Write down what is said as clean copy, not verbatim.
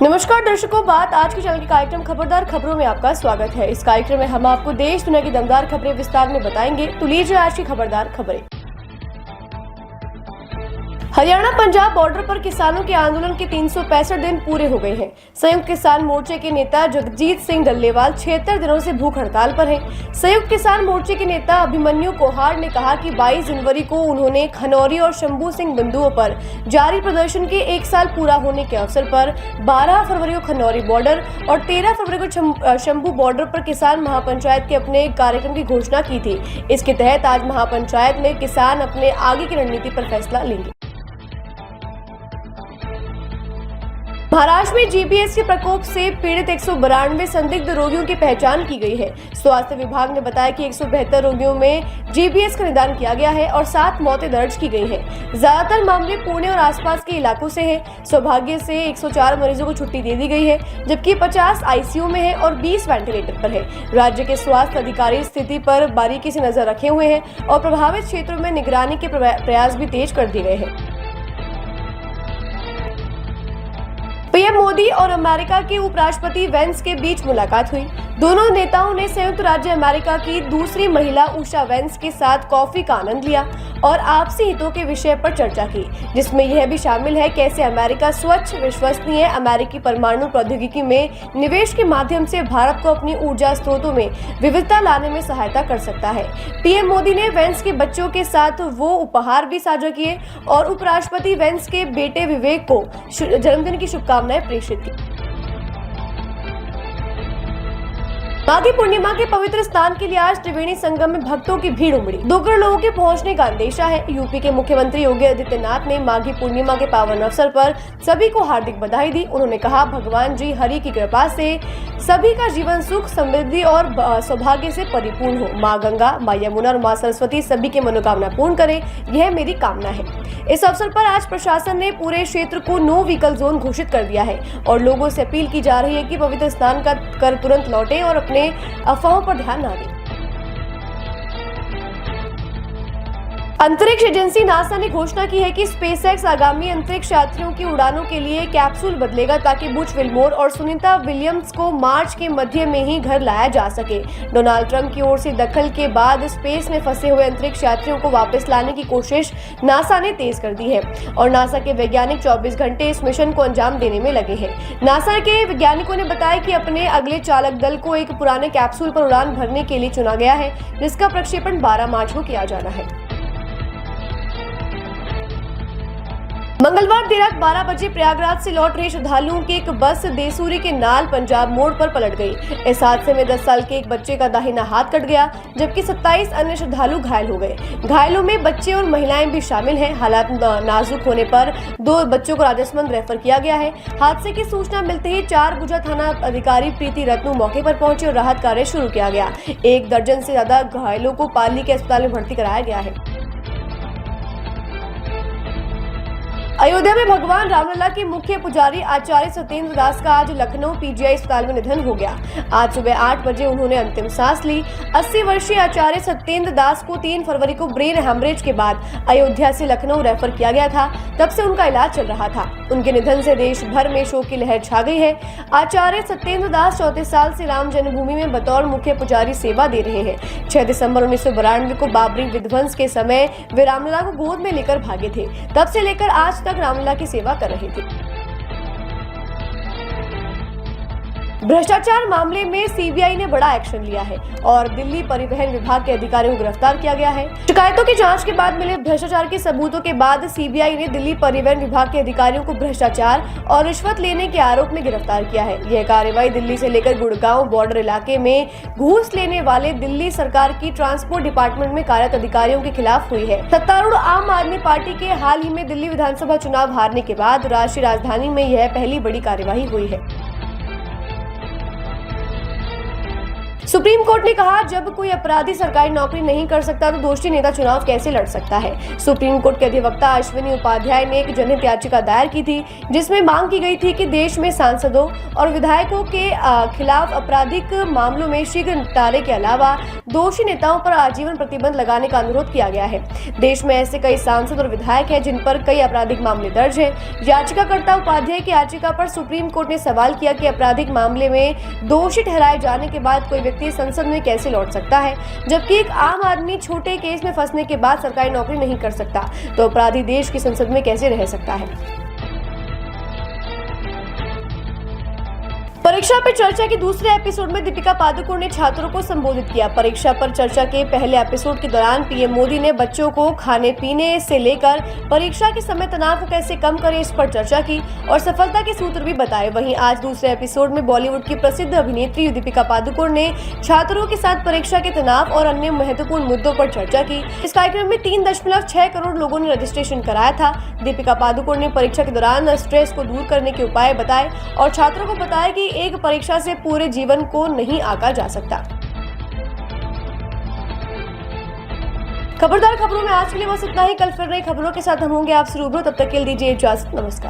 नमस्कार दर्शकों, बात आज के चैनल के कार्यक्रम खबरदार खबरों में आपका स्वागत है। इस कार्यक्रम में हम आपको देश दुनिया की दमदार खबरें विस्तार में बताएंगे। तो लीजिए आज की खबरदार खबरें। हरियाणा पंजाब बॉर्डर पर किसानों के आंदोलन के 365 दिन पूरे हो गए हैं। संयुक्त किसान मोर्चे के नेता जगजीत सिंह डल्लेवाल 76 दिनों से भूख हड़ताल पर हैं। संयुक्त किसान मोर्चे के नेता अभिमन्यु कोहाड़ ने कहा कि 22 जनवरी को उन्होंने खनौरी और शंभू सिंह बिंदुओं पर जारी प्रदर्शन के 1 साल पूरा होने के अवसर पर 12 फरवरी को खनौरी बॉर्डर और 13 फरवरी को शंभू बॉर्डर पर किसान महापंचायत के अपने कार्यक्रम की घोषणा की थी। इसके तहत आज महापंचायत में किसान अपने आगे की रणनीति पर फैसला लेंगे। महाराष्ट्र में जीबीएस के प्रकोप से पीड़ित 192 संदिग्ध रोगियों की पहचान की गई है। स्वास्थ्य विभाग ने बताया कि 172 रोगियों में जीबीएस का निदान किया गया है और 7 मौतें दर्ज की गई हैं। ज्यादातर मामले पुणे और आसपास के इलाकों से हैं। सौभाग्य से 104 मरीजों को छुट्टी दे दी गई है, जबकि 50 आईसीयू में है और 20 वेंटिलेटर पर है। राज्य के स्वास्थ्य अधिकारी स्थिति पर बारीकी से नजर रखे हुए हैं और प्रभावित क्षेत्रों में निगरानी के प्रयास भी तेज कर दिए गए हैं। पीएम मोदी और अमेरिका के उपराष्ट्रपति वेंस के बीच मुलाकात हुई। दोनों नेताओं ने संयुक्त राज्य अमेरिका की दूसरी महिला उषा वेंस के साथ कॉफी का आनंद लिया और आपसी हितों के विषय पर चर्चा की, जिसमें यह भी शामिल है कैसे अमेरिका स्वच्छ, विश्वसनीय अमेरिकी परमाणु प्रौद्योगिकी में निवेश के माध्यम से भारत को अपनी ऊर्जा स्रोतों में विविधता लाने में सहायता कर सकता है। पीएम मोदी ने वेंस के बच्चों के साथ वो उपहार भी साझा किए और उपराष्ट्रपति वेंस के बेटे विवेक को जन्मदिन की शुभकामनाएं प्रेषित की। माघी पूर्णिमा के पवित्र स्नान के लिए आज त्रिवेणी संगम में भक्तों की भीड़ उमड़ी। 2 करोड़ लोगों के पहुंचने का अंदेशा है। यूपी के मुख्यमंत्री योगी आदित्यनाथ ने माघी पूर्णिमा के पावन अवसर पर सभी को हार्दिक बधाई दी। उन्होंने कहा, भगवान जी हरि की कृपा से सभी का जीवन सुख, समृद्धि और सौभाग्य से परिपूर्ण हो। माँ गंगा, माँ यमुना और माँ सरस्वती सभी की मनोकामना पूर्ण करे, यह मेरी कामना है। इस अवसर पर आज प्रशासन ने पूरे क्षेत्र को नो व्हीकल जोन घोषित कर दिया है और लोगों से अपील की जा रही है कि पवित्र स्नान कर तुरंत लौटें और अपने अफवाहों पर ध्यान न दें। अंतरिक्ष एजेंसी नासा ने घोषणा की है कि स्पेसएक्स आगामी अंतरिक्ष यात्रियों की उड़ानों के लिए कैप्सूल बदलेगा ताकि बुच विल्मोर और सुनीता विलियम्स को मार्च के मध्य में ही घर लाया जा सके। डोनाल्ड ट्रंप की ओर से दखल के बाद स्पेस में फंसे हुए अंतरिक्ष यात्रियों को वापस लाने की कोशिश नासा ने तेज कर दी है और नासा के वैज्ञानिक 24 घंटे इस मिशन को अंजाम देने में लगे हैं। नासा के वैज्ञानिकों ने बताया कि अपने अगले चालक दल को एक पुराने कैप्सूल पर उड़ान भरने के लिए चुना गया है, जिसका प्रक्षेपण 12 मार्च को किया जाना है। मंगलवार देर रात 12 बजे प्रयागराज से लौट रहे श्रद्धालुओं की एक बस देसूरी के नाल पंजाब मोड़ पर पलट गई। इस हादसे में 10 साल के एक बच्चे का दाहिना हाथ कट गया, जबकि 27 अन्य श्रद्धालु घायल हो गए। घायलों में बच्चे और महिलाएं भी शामिल हैं। हालात नाजुक होने पर 2 बच्चों को राजसमंद रेफर किया गया है। हादसे की सूचना मिलते ही 4 भुजा थाना अधिकारी प्रीति रत्नू मौके पर पहुंचे और राहत कार्य शुरू किया गया। 1 दर्जन से ज्यादा घायलों को पाली के अस्पताल में भर्ती कराया गया है। अयोध्या में भगवान रामलला के मुख्य पुजारी आचार्य सत्येंद्र दास का आज लखनऊ पीजीआई अस्पताल में निधन हो गया। आज सुबह 8 बजे उन्होंने अंतिम सांस ली। 80 वर्षीय आचार्य सत्येंद्र दास को 3 फरवरी को ब्रेन हेमरेज के बाद अयोध्या से लखनऊ रेफर किया गया था। तब से उनका इलाज चल रहा था। उनके निधन से देश भर में शोक की लहर छा गई है। आचार्य सत्येंद्र दास 34 साल से राम जन्मभूमि में बतौर मुख्य पुजारी सेवा दे रहे हैं। 6 दिसंबर 1992 को बाबरी विध्वंस के समय वे रामलला को गोद में लेकर भागे थे। तब से लेकर आज तक रामलला की सेवा कर रहे थे। भ्रष्टाचार मामले में सीबीआई ने बड़ा एक्शन लिया है और दिल्ली परिवहन विभाग के अधिकारियों को गिरफ्तार किया गया है। शिकायतों की जांच के बाद मिले भ्रष्टाचार के सबूतों के बाद सीबीआई ने दिल्ली परिवहन विभाग के अधिकारियों को भ्रष्टाचार और रिश्वत लेने के आरोप में गिरफ्तार किया है। यह कार्रवाई दिल्ली से लेकर गुड़गांव बॉर्डर इलाके में घूस लेने वाले दिल्ली सरकार की ट्रांसपोर्ट डिपार्टमेंट में कार्यरत अधिकारियों के खिलाफ हुई है। सत्तारूढ़ आम आदमी पार्टी के हाल ही में दिल्ली विधानसभा चुनाव हारने के बाद राष्ट्रीय राजधानी में यह पहली बड़ी कार्यवाही हुई है। सुप्रीम कोर्ट ने कहा, जब कोई अपराधी सरकारी नौकरी नहीं कर सकता तो दोषी नेता चुनाव कैसे लड़ सकता है। सुप्रीम कोर्ट के अधिवक्ता अश्विनी उपाध्याय ने एक जनहित याचिका दायर की थी, जिसमें मांग की गई थी कि देश में सांसदों और विधायकों के खिलाफ आपराधिक मामलों में शीघ्र निपटारे के अलावा दोषी नेताओं पर आजीवन प्रतिबंध लगाने का अनुरोध किया गया है। देश में ऐसे कई सांसद और विधायक हैं जिन पर कई आपराधिक मामले दर्ज हैं। याचिकाकर्ता उपाध्याय की याचिका पर सुप्रीम कोर्ट ने सवाल किया कि आपराधिक मामले में दोषी ठहराए जाने के बाद कोई व्यक्ति संसद में कैसे लौट सकता है, जबकि एक आम आदमी छोटे केस में फंसने के बाद सरकारी नौकरी नहीं कर सकता, तो अपराधी देश की संसद में कैसे रह सकता है। परीक्षा पे चर्चा के दूसरे एपिसोड में दीपिका पादुकोण ने छात्रों को संबोधित किया। परीक्षा पर चर्चा के पहले एपिसोड के दौरान पीएम मोदी ने बच्चों को खाने पीने से लेकर परीक्षा के समय तनाव को कैसे कम करें इस पर चर्चा की और सफलता के सूत्र भी बताए। वहीं आज दूसरे एपिसोड में बॉलीवुड की प्रसिद्ध अभिनेत्री दीपिका पादुकोण ने छात्रों के साथ परीक्षा के तनाव और अन्य महत्वपूर्ण मुद्दों पर चर्चा की। इस कार्यक्रम में 3.6 करोड़ लोगों ने रजिस्ट्रेशन कराया था। दीपिका पादुकोण ने परीक्षा के दौरान स्ट्रेस को दूर करने के उपाय बताए और छात्रों को बताया कि एक परीक्षा से पूरे जीवन को नहीं आंका जा सकता। खबरदार खबरों में आज के लिए बस इतना ही। कल फिर नई खबरों के साथ हम होंगे आपसे रूबरू। तब तक के लिए दीजिए इजाजत। नमस्कार।